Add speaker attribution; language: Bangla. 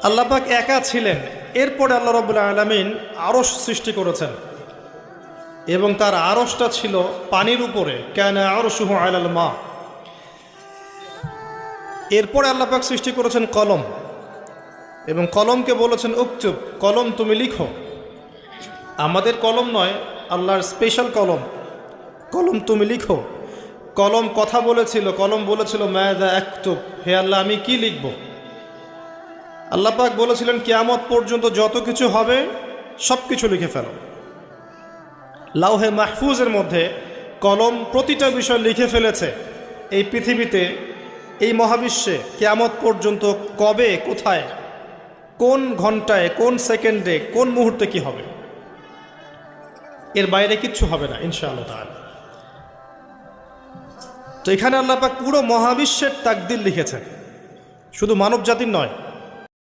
Speaker 1: আল্লাহ পাক একা ছিলেন, এরপরে আল্লাহ রাব্বুল আলামিন আরশ সৃষ্টি করেছেন এবং তার আরশটা ছিল পানির উপরে, কানা আরশুহু আলাল মা। এরপরে আল্লাহ পাক সৃষ্টি করেছেন কলম এবং কলমকে বলেছেন উকতুব, কলম তুমি লিখো। আমাদের কলম নয়, আল্লাহর স্পেশাল কলম, কলম তুমি লিখো। কলম কথা বলেছিল, কলম বলেছিল মাযা আকতুব, হে আল্লাহ আমি কি লিখব। আল্লাহ পাক বলেছিলেন কিয়ামত পর্যন্ত যত কিছু হবে সব কিছু লিখে ফেলো। লাউহে মাহফুজের মধ্যে কলম প্রতিটা বিষয় লিখে ফেলেছে। এই পৃথিবীতে, এই মহাবিশ্বে কিয়ামত পর্যন্ত কবে, কোথায়, কোন ঘন্টায়, কোন সেকেন্ডে, কোন মুহূর্তে কি হবে, এর বাইরে কিচ্ছু হবে না ইনশাআল্লাহ তাআলা। তো এখানে আল্লাহ পাক পুরো মহাবিশ্বের তাকদীর লিখেছেন, শুধু মানব জাতির নয়।